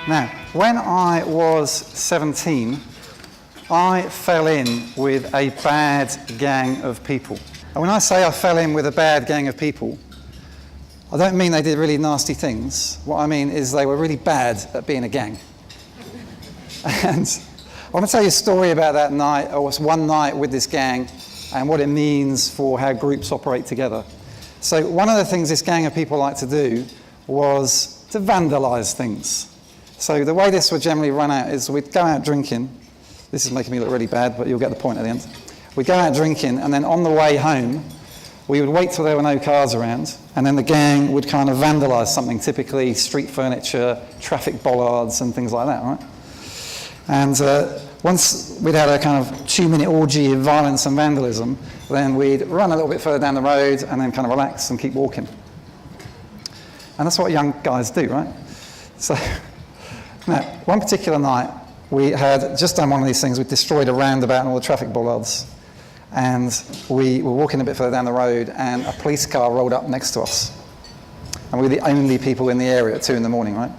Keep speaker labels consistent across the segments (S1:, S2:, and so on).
S1: Now, when I was 17, I fell in with a bad gang of people. And when I say I fell in with a bad gang of people, I don't mean they did really nasty things. What I mean is they were really bad at being a gang. And I want to tell you a story about that night, or one night with this gang, and what it means for how groups operate together. So one of the things this gang of people liked to do was to vandalise things. So the way this would generally run out is we'd go out drinking. This is making me look really bad, but you'll get the point at the end. We'd go out drinking, and then on the way home, we would wait till there were no cars around, and then the gang would kind of vandalise something, typically street furniture, traffic bollards, and things like that, right? And once we'd had a kind of 2-minute orgy of violence and vandalism, then we'd run a little bit further down the road and then kind of relax and keep walking. And that's what young guys do, right? So, now, one particular night, we had just done one of these things. We destroyed a roundabout and all the traffic bollards. And we were walking a bit further down the road, and a police car rolled up next to us. And we were the only people in the area at 2 in the morning, right?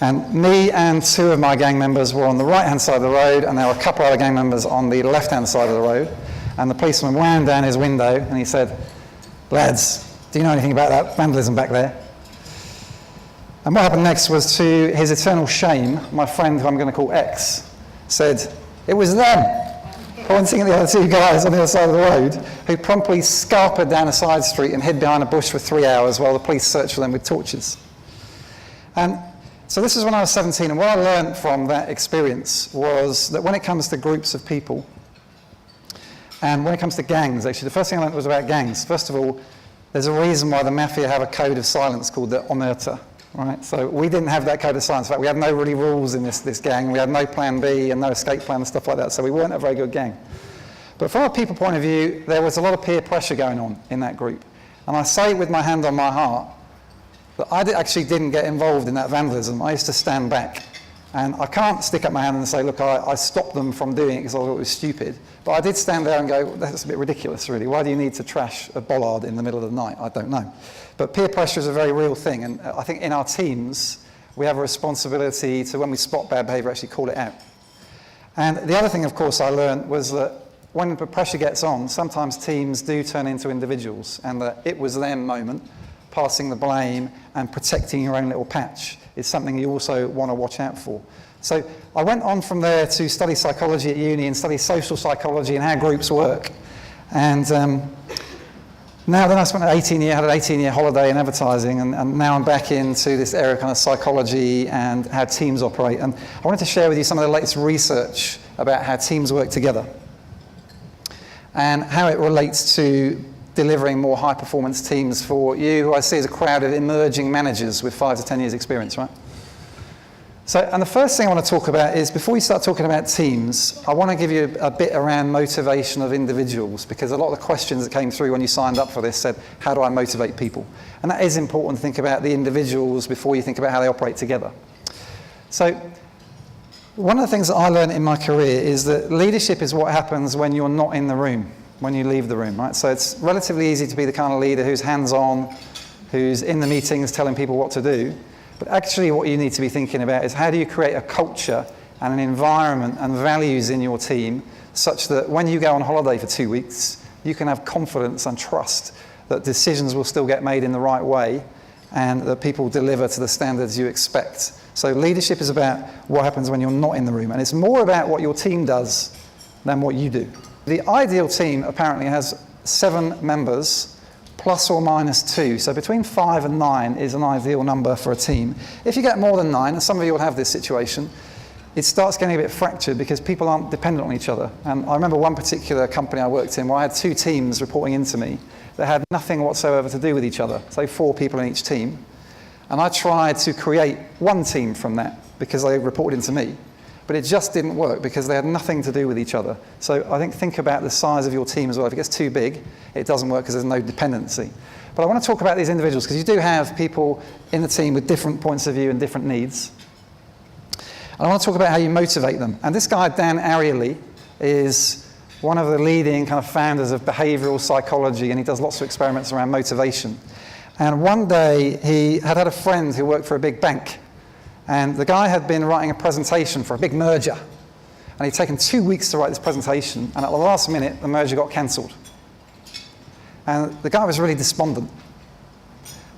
S1: And me and 2 of my gang members were on the right-hand side of the road, and there were a couple other gang members on the left-hand side of the road. And the policeman wound down his window, and he said, "Lads, do you know anything about that vandalism back there?" And what happened next was, to his eternal shame, my friend, who I'm going to call X, said, "It was them," pointing at the other 2 guys on the other side of the road, who promptly scarpered down a side street and hid behind a bush for 3 hours while the police searched for them with torches. And so this is when I was 17, and what I learned from that experience was that when it comes to groups of people, and when it comes to gangs, actually, the first thing I learned was about gangs. First of all, there's a reason why the mafia have a code of silence called the omerta, right? So we didn't have that code of silence. In fact, we had no really rules in this gang. We had no plan B and no escape plan and stuff like that, so we weren't a very good gang. But from a people point of view, there was a lot of peer pressure going on in that group. And I say with my hand on my heart, but I actually didn't get involved in that vandalism. I used to stand back. And I can't stick up my hand and say, look, I stopped them from doing it because I thought it was stupid. But I did stand there and go, well, that's a bit ridiculous, really. Why do you need to trash a bollard in the middle of the night? I don't know. But peer pressure is a very real thing. And I think in our teams, we have a responsibility to, when we spot bad behaviour, actually call it out. And the other thing, of course, I learned was that when the pressure gets on, sometimes teams do turn into individuals. And the it was them moment, passing the blame and protecting your own little patch, is something you also want to watch out for. So I went on from there to study psychology at uni and study social psychology and how groups work. And now then I spent had an 18-year holiday in advertising, and now I'm back into this area of kind of psychology and how teams operate. And I wanted to share with you some of the latest research about how teams work together and how it relates to delivering more high-performance teams for you, who I see as a crowd of emerging managers with 5 to 10 years experience, right? So, and the first thing I want to talk about is, before we start talking about teams, I want to give you a bit around motivation of individuals, because a lot of the questions that came through when you signed up for this said, how do I motivate people? And that is important to think about the individuals before you think about how they operate together. So, one of the things that I learned in my career is that leadership is what happens when you're not in the room, when you leave the room, right? So it's relatively easy to be the kind of leader who's hands-on, who's in the meetings telling people what to do. But actually what you need to be thinking about is, how do you create a culture and an environment and values in your team such that when you go on holiday for 2 weeks, you can have confidence and trust that decisions will still get made in the right way and that people deliver to the standards you expect. So leadership is about what happens when you're not in the room, and it's more about what your team does than what you do. The ideal team apparently has 7 members, plus or minus 2. So between 5 and 9 is an ideal number for a team. If you get more than 9, and some of you will have this situation, it starts getting a bit fractured because people aren't dependent on each other. And I remember one particular company I worked in where I had 2 teams reporting into me that had nothing whatsoever to do with each other. So 4 people in each team. And I tried to create one team from that because they reported into me. But it just didn't work because they had nothing to do with each other. So I think about the size of your team as well. If it gets too big, it doesn't work because there's no dependency. But I want to talk about these individuals because you do have people in the team with different points of view and different needs. And I want to talk about how you motivate them. And this guy, Dan Ariely, is one of the leading kind of founders of behavioral psychology, and he does lots of experiments around motivation. And one day he had a friend who worked for a big bank. And the guy had been writing a presentation for a big merger. And he'd taken 2 weeks to write this presentation, and at the last minute, the merger got cancelled. And the guy was really despondent.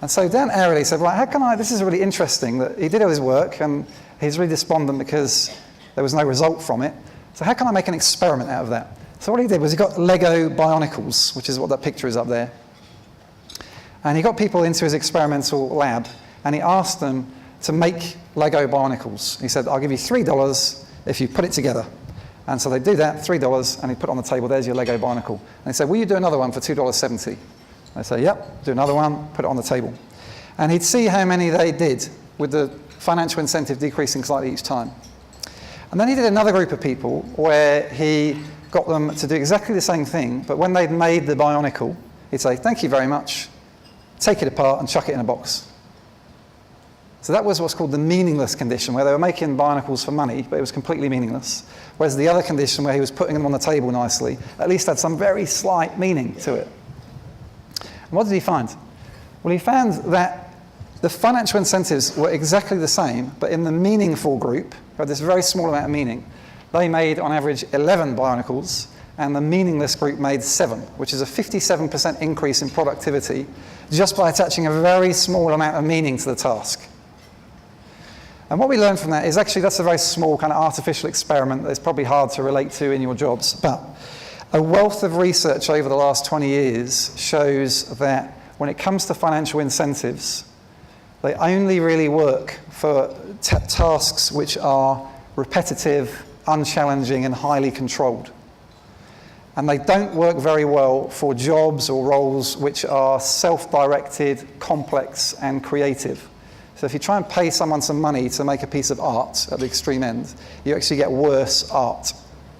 S1: And so Dan airily said, well, how can I, this is really interesting that he did all his work, and he's really despondent because there was no result from it. So how can I make an experiment out of that? So what he did was he got Lego Bionicles, which is what that picture is up there. And he got people into his experimental lab, and he asked them to make Lego Bionicles. He said, I'll give you $3 if you put it together. And so they do that, $3, and he put it on the table, there's your Lego Bionicle. And he said, will you do another one for $2.70? They say, yep, do another one, put it on the table. And he'd see how many they did with the financial incentive decreasing slightly each time. And then he did another group of people where he got them to do exactly the same thing, but when they'd made the Bionicle, he'd say, thank you very much, take it apart and chuck it in a box. So that was what's called the meaningless condition, where they were making Bionicles for money, but it was completely meaningless. Whereas the other condition, where he was putting them on the table nicely, at least had some very slight meaning to it. And what did he find? Well, he found that the financial incentives were exactly the same, but in the meaningful group, who had this very small amount of meaning, they made on average 11 Bionicles, and the meaningless group made 7, which is a 57% increase in productivity just by attaching a very small amount of meaning to the task. And what we learned from that is actually that's a very small kind of artificial experiment that's probably hard to relate to in your jobs, but a wealth of research over the last 20 years shows that when it comes to financial incentives, they only really work for tasks which are repetitive, unchallenging, and highly controlled. And they don't work very well for jobs or roles which are self-directed, complex, and creative. So if you try and pay someone some money to make a piece of art at the extreme end, you actually get worse art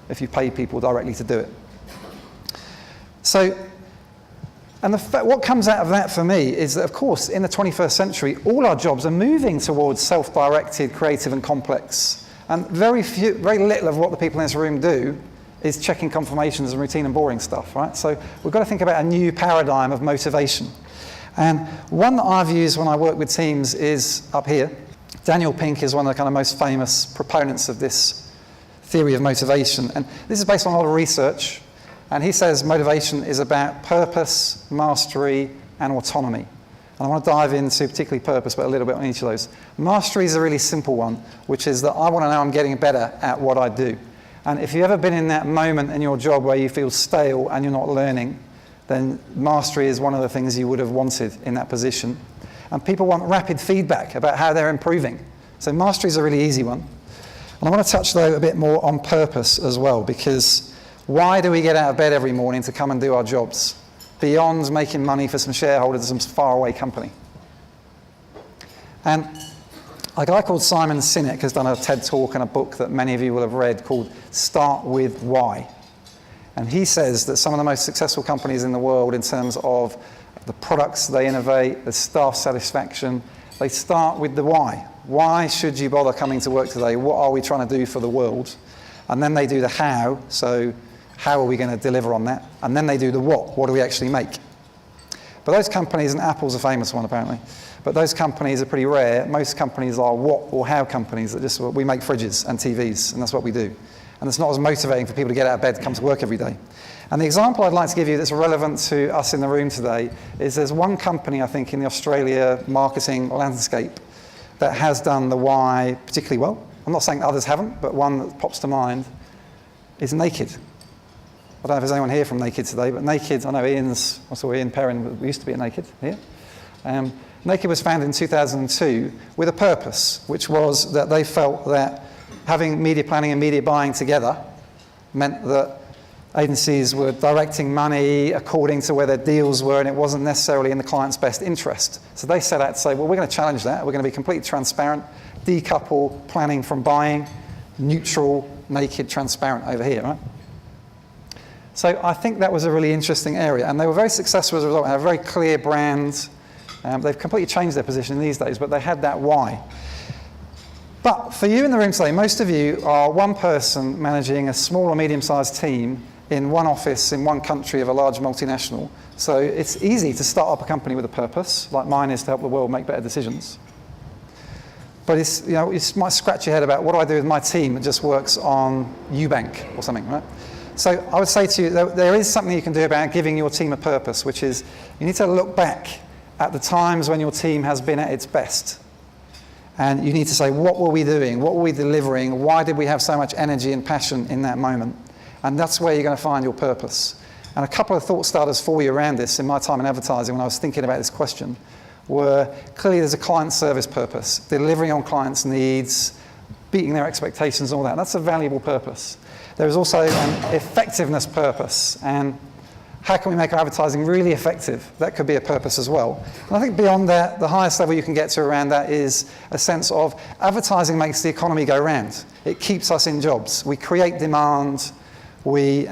S1: if you pay people directly to do it. So, and what comes out of that for me is that, of course, in the 21st century, all our jobs are moving towards self-directed, creative, and complex. And very little of what the people in this room do is checking confirmations and routine and boring stuff, right? So we've got to think about a new paradigm of motivation. And one that I've used when I work with teams is up here. Daniel Pink is one of the kind of most famous proponents of this theory of motivation. And this is based on a lot of research. And he says motivation is about purpose, mastery, and autonomy. And I want to dive into particularly purpose, but a little bit on each of those. Mastery is a really simple one, which is that I want to know I'm getting better at what I do. And if you've ever been in that moment in your job where you feel stale and you're not learning, then mastery is one of the things you would have wanted in that position. And people want rapid feedback about how they're improving. So mastery is a really easy one. And I want to touch, though, a bit more on purpose as well, because why do we get out of bed every morning to come and do our jobs, beyond making money for some shareholders of some faraway company? And a guy called Simon Sinek has done a TED Talk and a book that many of you will have read called Start With Why. And he says that some of the most successful companies in the world in terms of the products they innovate, the staff satisfaction, they start with the why. Why should you bother coming to work today? What are we trying to do for the world? And then they do the how, so how are we going to deliver on that? And then they do the what do we actually make? But those companies, and Apple's a famous one apparently, but those companies are pretty rare. Most companies are what or how companies that just, we make fridges and TVs, and that's what we do. And it's not as motivating for people to get out of bed and come to work every day. And the example I'd like to give you that's relevant to us in the room today is there's one company, I think, in the Australia marketing landscape that has done the why particularly well. I'm not saying others haven't, but one that pops to mind is Naked. I don't know if there's anyone here from Naked today, but Naked, I know I saw Ian Perrin used to be at Naked here. Naked was founded in 2002 with a purpose, which was that they felt that having media planning and media buying together meant that agencies were directing money according to where their deals were, and it wasn't necessarily in the client's best interest. So they set out to say, well, we're going to challenge that. We're going to be completely transparent, decouple planning from buying, neutral, naked, transparent over here, right? So I think that was a really interesting area, and they were very successful as a result. They had a very clear brand. They've completely changed their position these days, but they had that why. But for you in the room today, most of you are one person managing a small or medium-sized team in one office in one country of a large multinational. So it's easy to start up a company with a purpose, like mine is to help the world make better decisions. But it's, you might scratch your head about what do I do with my team that just works on Eubank or something, right? So I would say to you, there is something you can do about giving your team a purpose, which is you need to look back at the times when your team has been at its best. And you need to say, what were we doing? What were we delivering? Why did we have so much energy and passion in that moment? And that's where you're going to find your purpose. And a couple of thought starters for you around this in my time in advertising when I was thinking about this question were, clearly there's a client service purpose, delivering on clients' needs, beating their expectations and all that. That's a valuable purpose. There is also an effectiveness purpose, and how can we make our advertising really effective? That could be a purpose as well. And I think beyond that, the highest level you can get to around that is a sense of advertising makes the economy go round. It keeps us in jobs. We create demand. We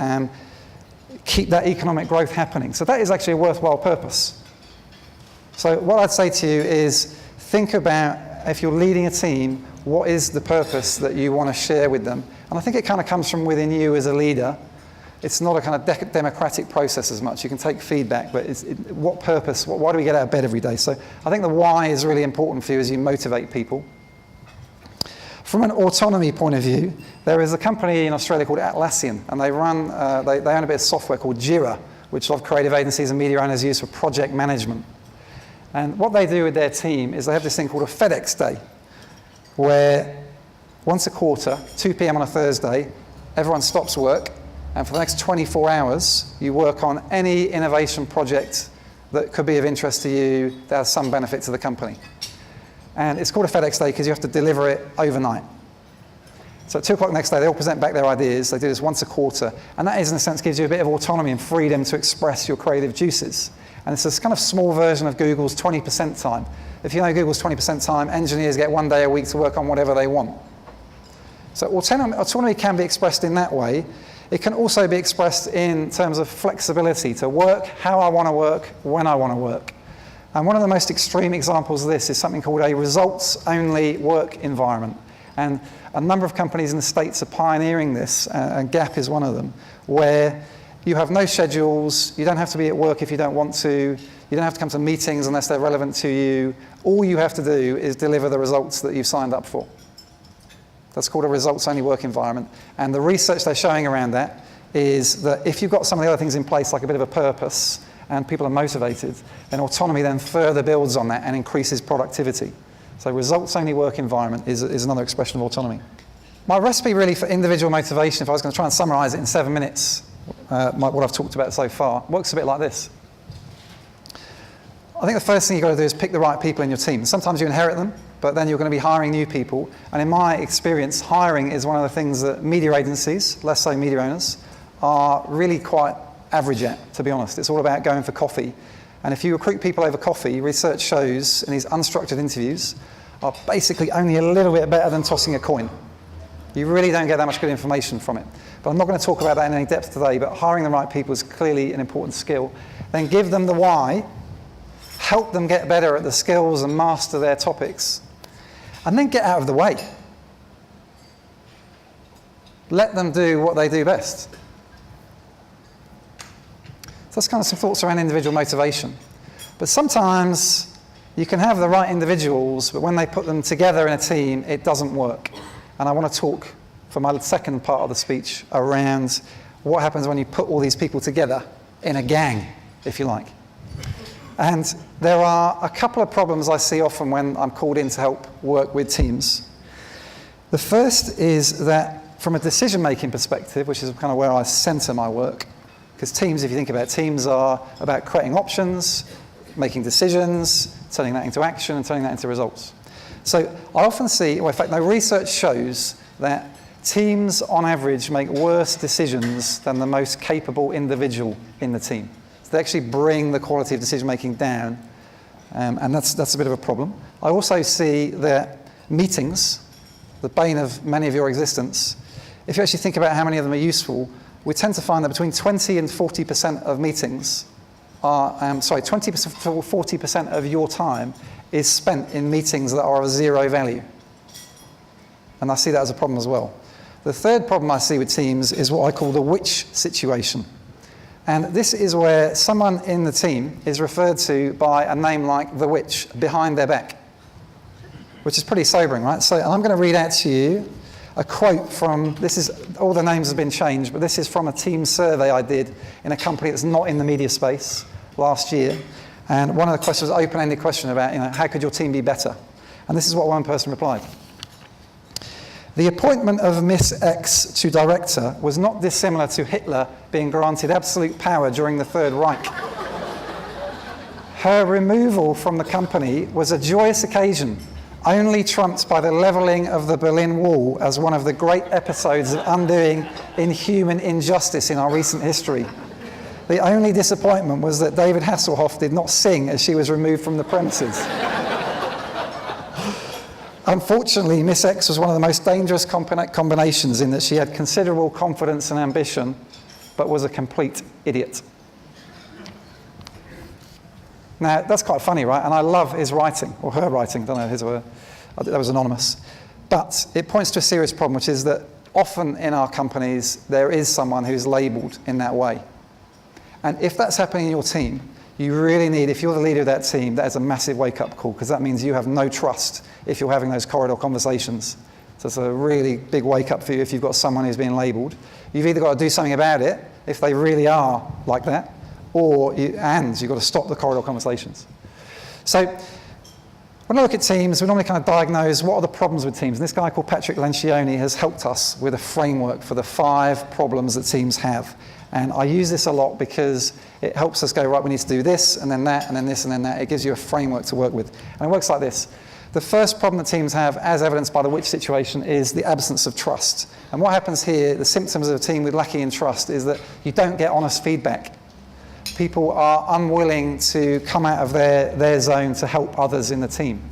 S1: keep that economic growth happening. So that is actually a worthwhile purpose. So what I'd say to you is think about, if you're leading a team, what is the purpose that you want to share with them? And I think it kind of comes from within you as a leader. It's not a kind of democratic process as much. You can take feedback, but what purpose? Why do we get out of bed every day? So I think the why is really important for you as you motivate people. From an autonomy point of view, there is a company in Australia called Atlassian, and they run, they own a bit of software called Jira, which a lot of creative agencies and media owners use for project management. And what they do with their team is they have this thing called a FedEx Day, where once a quarter, 2 p.m. on a Thursday, everyone stops work, and for the next 24 hours, you work on any innovation project that could be of interest to you that has some benefit to the company. And it's called a FedEx Day because you have to deliver it overnight. So at 2 o'clock the next day, they all present back their ideas. They do this once a quarter. And that, in a sense, gives you a bit of autonomy and freedom to express your creative juices. And it's this kind of small version of Google's 20% time. If you know Google's 20% time, engineers get 1 day a week to work on whatever they want. So autonomy can be expressed in that way. It can also be expressed in terms of flexibility to work how I want to work, when I want to work. And one of the most extreme examples of this is something called a results-only work environment. And a number of companies in the States are pioneering this, and Gap is one of them, where you have no schedules, you don't have to be at work if you don't want to, you don't have to come to meetings unless they're relevant to you. All you have to do is deliver the results that you've signed up for. That's called a results-only work environment. And the research they're showing around that is that if you've got some of the other things in place, like a bit of a purpose, and people are motivated, then autonomy then further builds on that and increases productivity. So results-only work environment is another expression of autonomy. My recipe really for individual motivation, if I was going to try and summarize it in 7 minutes, what I've talked about so far, works a bit like this. I think the first thing you've got to do is pick the right people in your team. Sometimes you inherit them, but then you're going to be hiring new people. And in my experience, hiring is one of the things that media agencies, less so media owners, are really quite average at, to be honest. It's all about going for coffee. And if you recruit people over coffee, research shows in these unstructured interviews are basically only a little bit better than tossing a coin. You really don't get that much good information from it. But I'm not going to talk about that in any depth today, but hiring the right people is clearly an important skill. Then give them the why, help them get better at the skills and master their topics, and then get out of the way. Let them do what they do best. So that's kind of some thoughts around individual motivation. But sometimes you can have the right individuals, but when they put them together in a team, it doesn't work. And I want to talk for my second part of the speech around what happens when you put all these people together in a gang, if you like. And there are a couple of problems I see often when I'm called in to help work with teams. The first is that from a decision-making perspective, which is kind of where I center my work, because teams, if you think about it, teams are about creating options, making decisions, turning that into action, and turning that into results. So I often see, well, in fact, no, research shows that teams, on average, make worse decisions than the most capable individual in the team. So they actually bring the quality of decision-making down, and that's a bit of a problem. I also see that meetings, the bane of many of your existence, if you actually think about how many of them are useful, we tend to find that between 20 and 40% of meetings are, 20% to 40% of your time is spent in meetings that are of zero value. And I see that as a problem as well. The third problem I see with teams is what I call the witch situation. And this is where someone in the team is referred to by a name like the witch behind their back. which is pretty sobering, right? So I'm going to read out to you a quote from, this is, all the names have been changed, but this is from a team survey I did in a company that's not in the media space last year. And one of the questions was an open-ended question about, how could your team be better? And this is what one person replied. The appointment of Miss X to director was not dissimilar to Hitler being granted absolute power during the Third Reich. Her removal from the company was a joyous occasion, only trumped by the levelling of the Berlin Wall as one of the great episodes of undoing inhuman injustice in our recent history. The only disappointment was that David Hasselhoff did not sing as she was removed from the premises. Unfortunately, Miss X was one of the most dangerous combinations in that she had considerable confidence and ambition, but was a complete idiot. Now, that's quite funny, right? And I love his writing, or her writing, I don't know, his or her. That was anonymous. But it points to a serious problem, which is that often in our companies, there is someone who's labelled in that way. And if that's happening in your team, you really need, if you're the leader of that team, that is a massive wake-up call, because that means you have no trust if you're having those corridor conversations. So it's a really big wake-up for you if you've got someone who's being labelled. You've either got to do something about it, if they really are like that, you've got to stop the corridor conversations. So when I look at teams, we normally kind of diagnose what are the problems with teams. And this guy called Patrick Lencioni has helped us with a framework for the 5 problems that teams have. And I use this a lot because it helps us go, right, we need to do this, and then that, and then this, and then that. It gives you a framework to work with. And it works like this. The first problem that teams have, as evidenced by the which situation, is the absence of trust. And what happens here, the symptoms of a team with lacking in trust, is that you don't get honest feedback. People are unwilling to come out of their zone to help others in the team.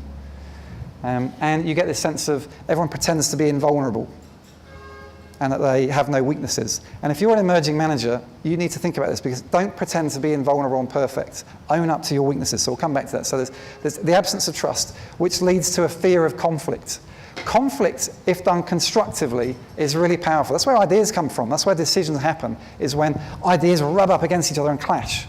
S1: And you get this sense of everyone pretends to be invulnerable and that they have no weaknesses. And if you're an emerging manager, you need to think about this, because don't pretend to be invulnerable and perfect. Own up to your weaknesses. So we'll come back to that. So there's the absence of trust, which leads to a fear of conflict. Conflict, if done constructively, is really powerful. That's where ideas come from. That's where decisions happen, is when ideas rub up against each other and clash.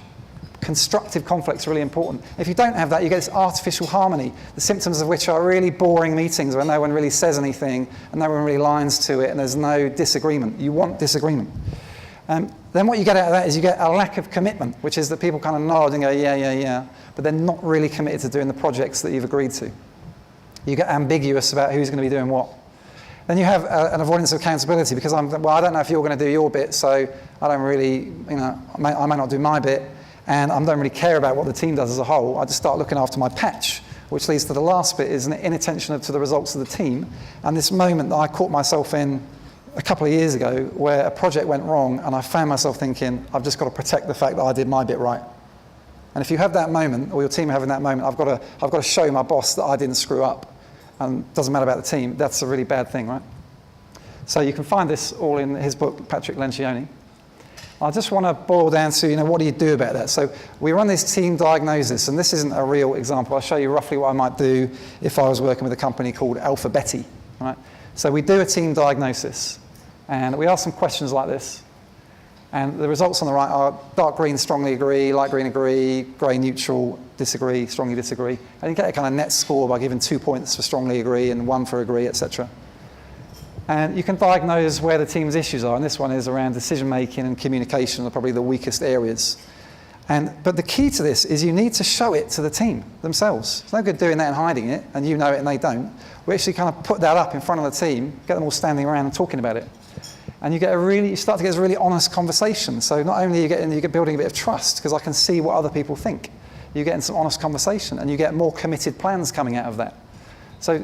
S1: Constructive conflict is really important. If you don't have that, you get this artificial harmony, the symptoms of which are really boring meetings where no one really says anything and no one really lines to it and there's no disagreement. You want disagreement. Then what you get out of that is you get a lack of commitment, which is that people kind of nod and go, yeah, but they're not really committed to doing the projects that you've agreed to. You get ambiguous about who's going to be doing what. Then you have an avoidance of accountability, because I don't know if you're going to do your bit, so I don't really, I may not do my bit, and I don't really care about what the team does as a whole. I just start looking after my patch, which leads to the last bit, is an inattention to the results of the team. And this moment that I caught myself in a couple of years ago, where a project went wrong, and I found myself thinking, I've just got to protect the fact that I did my bit right. And if you have that moment, or your team having that moment, I've got to show my boss that I didn't screw up. And it doesn't matter about the team, that's a really bad thing, right? So you can find this all in his book, Patrick Lencioni. I just want to boil down to, what do you do about that? So we run this team diagnosis, and this isn't a real example. I'll show you roughly what I might do if I was working with a company called Alphabetti, right? So we do a team diagnosis, and we ask some questions like this. And the results on the right are dark green, strongly agree, light green, agree, grey, neutral, disagree, strongly disagree. And you get a kind of net score by giving 2 points for strongly agree and 1 for agree, etc. And you can diagnose where the team's issues are. And this one is around decision making and communication are probably the weakest areas. But the key to this is you need to show it to the team themselves. It's no good doing that and hiding it, and you know it and they don't. We actually kind of put that up in front of the team, get them all standing around and talking about it. And you start to get a really honest conversation. So not only you get building a bit of trust, because I can see what other people think. You get in some honest conversation, and you get more committed plans coming out of that. So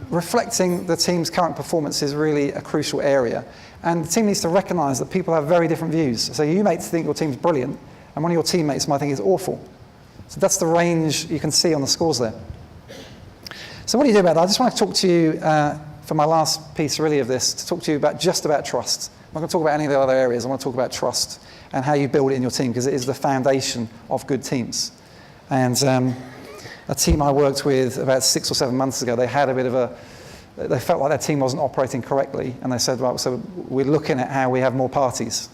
S1: reflecting the team's current performance is really a crucial area. And the team needs to recognise that people have very different views. So you may think your team's brilliant, and one of your teammates might think it's awful. So that's the range you can see on the scores there. So what do you do about that? I just want to talk to you, for my last piece really of this, to talk to you about trust. I'm not going to talk about any of the other areas. I want to talk about trust and how you build it in your team, because it is the foundation of good teams. And a team I worked with about 6 or 7 months ago, they felt like their team wasn't operating correctly, and they said, well, so we're looking at how we have more parties.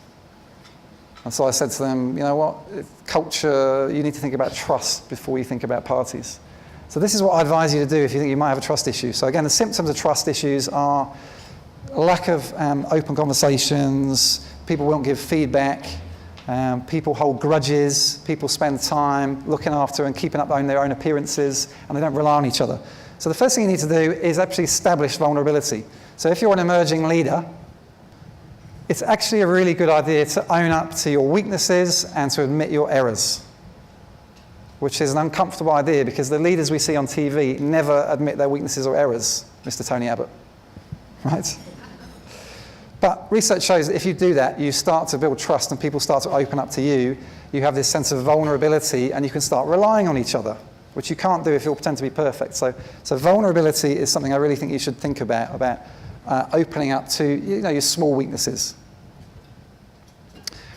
S1: And so I said to them, you know what, culture, you need to think about trust before you think about parties. So this is what I advise you to do if you think you might have a trust issue. So again, the symptoms of trust issues are lack of open conversations, people won't give feedback, people hold grudges, people spend time looking after and keeping up their own appearances, and they don't rely on each other. So the first thing you need to do is actually establish vulnerability. So if you're an emerging leader, it's actually a really good idea to own up to your weaknesses and to admit your errors, which is an uncomfortable idea because the leaders we see on TV never admit their weaknesses or errors, Mr. Tony Abbott, right? But research shows that if you do that, you start to build trust and people start to open up to you. You have this sense of vulnerability and you can start relying on each other, which you can't do if you pretend to be perfect. So vulnerability is something I really think you should think about opening up to your small weaknesses.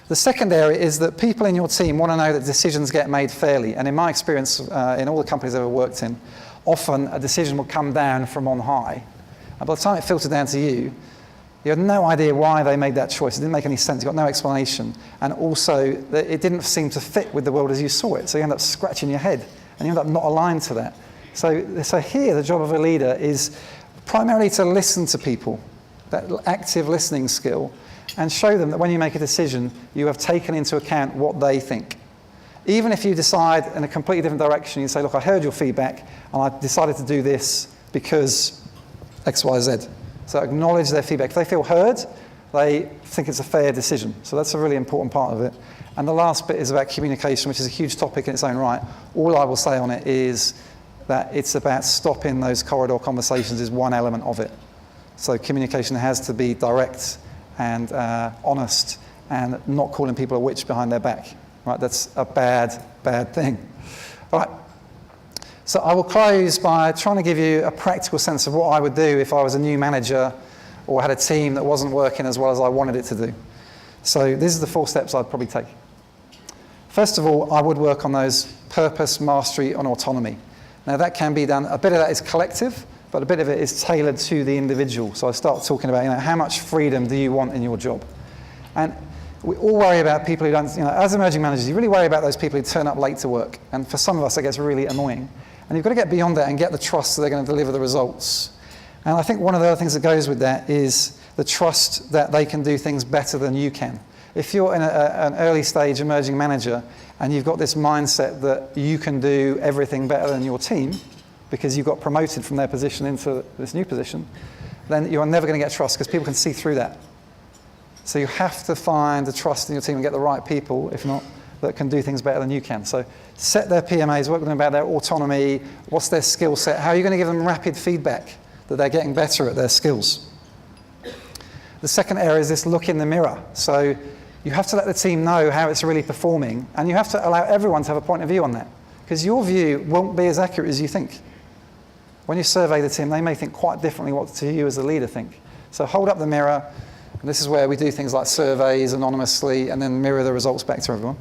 S1: The second area is that people in your team want to know that decisions get made fairly. And in my experience, in all the companies I've ever worked in, often a decision will come down from on high. And by the time it filters down to you, you had no idea why they made that choice. It didn't make any sense. You got no explanation. And also, it didn't seem to fit with the world as you saw it. So you end up scratching your head, and you end up not aligned to that. So here, the job of a leader is primarily to listen to people, that active listening skill, and show them that when you make a decision, you have taken into account what they think. Even if you decide in a completely different direction, you say, look, I heard your feedback, and I decided to do this because X, Y, Z. So acknowledge their feedback. If they feel heard, they think it's a fair decision. So that's a really important part of it. And the last bit is about communication, which is a huge topic in its own right. All I will say on it is that it's about stopping those corridor conversations is one element of it. So communication has to be direct and honest and not calling people a witch behind their back. Right? That's a bad thing. All right. So I will close by trying to give you a practical sense of what I would do if I was a new manager or had a team that wasn't working as well as I wanted it to do. So these are the 4 steps I'd probably take. First of all, I would work on those purpose, mastery, and autonomy. Now that can be done, a bit of that is collective, but a bit of it is tailored to the individual. So I start talking about, how much freedom do you want in your job? And we all worry about people who don't, as emerging managers, you really worry about those people who turn up late to work. And for some of us, that gets really annoying. And you've got to get beyond that and get the trust that they're going to deliver the results. And I think one of the other things that goes with that is the trust that they can do things better than you can. If you're in an early stage emerging manager and you've got this mindset that you can do everything better than your team because you got promoted from their position into this new position, then you are never going to get trust because people can see through that. So you have to find the trust in your team and get the right people, if not, that can do things better than you can. So set their PMAs, work with them about their autonomy, what's their skill set, how are you going to give them rapid feedback that they're getting better at their skills. The second area is this look in the mirror. So you have to let the team know how it's really performing, and you have to allow everyone to have a point of view on that, because your view won't be as accurate as you think. When you survey the team, they may think quite differently what to you as a leader think. So hold up the mirror, and this is where we do things like surveys anonymously and then mirror the results back to everyone.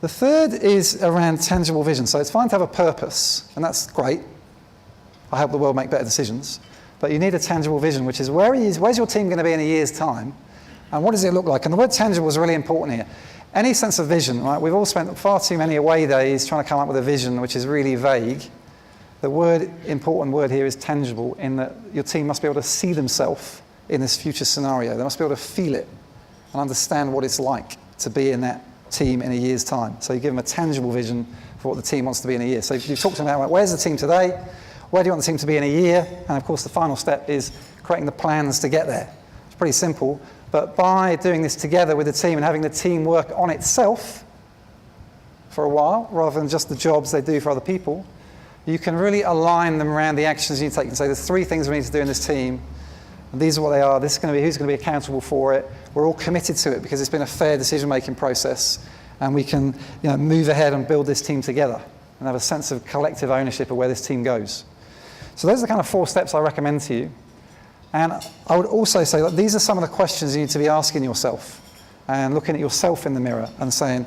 S1: The third is around tangible vision. So it's fine to have a purpose, and that's great. I help the world make better decisions. But you need a tangible vision, which is where's your team going to be in a year's time, and what does it look like? And the word tangible is really important here. Any sense of vision, right? We've all spent far too many away days trying to come up with a vision which is really vague. The important word here is tangible, in that your team must be able to see themselves in this future scenario. They must be able to feel it and understand what it's like to be in that team in a year's time. So you give them a tangible vision for what the team wants to be in a year. So you talk to them about where's the team today, where do you want the team to be in a year, and of course the final step is creating the plans to get there. It's pretty simple, but by doing this together with the team and having the team work on itself for a while, rather than just the jobs they do for other people, you can really align them around the actions you take and say there's 3 things we need to do in this team, and these are what they are, this is going to be who's going to be accountable for it. We're all committed to it because it's been a fair decision-making process, and we can move ahead and build this team together and have a sense of collective ownership of where this team goes. So those are the kind of 4 steps I recommend to you. And I would also say that these are some of the questions you need to be asking yourself and looking at yourself in the mirror and saying,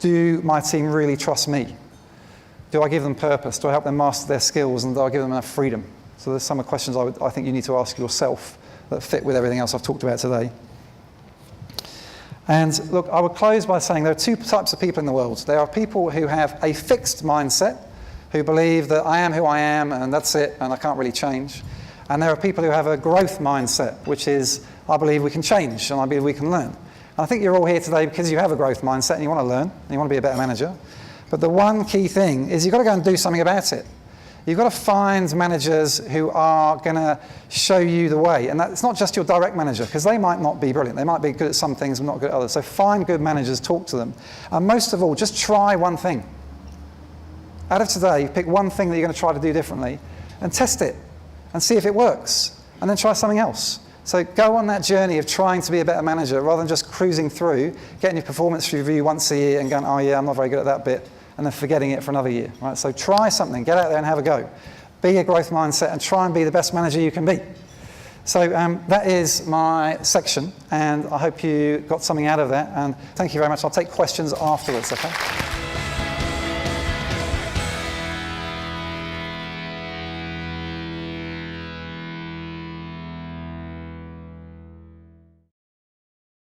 S1: do my team really trust me? Do I give them purpose? Do I help them master their skills? And do I give them enough freedom? So there's some of the questions I think you need to ask yourself that fit with everything else I've talked about today. And look, I would close by saying there are two types of people in the world. There are people who have a fixed mindset, who believe that I am who I am and that's it and I can't really change. And there are people who have a growth mindset, which is, I believe we can change and I believe we can learn. And I think you're all here today because you have a growth mindset and you want to learn and you want to be a better manager. But the one key thing is you've got to go and do something about it. You've got to find managers who are going to show you the way. And it's not just your direct manager, because they might not be brilliant. They might be good at some things but not good at others. So find good managers, talk to them. And most of all, just try one thing. Out of today, pick one thing that you're going to try to do differently and test it and see if it works. And then try something else. So go on that journey of trying to be a better manager rather than just cruising through, getting your performance review once a year and going, oh yeah, I'm not very good at that bit, and then forgetting it for another year. Right? So try something, get out there and have a go. Be a growth mindset and try and be the best manager you can be. So that is my section, and I hope you got something out of that, and thank you very much. I'll take questions afterwards, okay?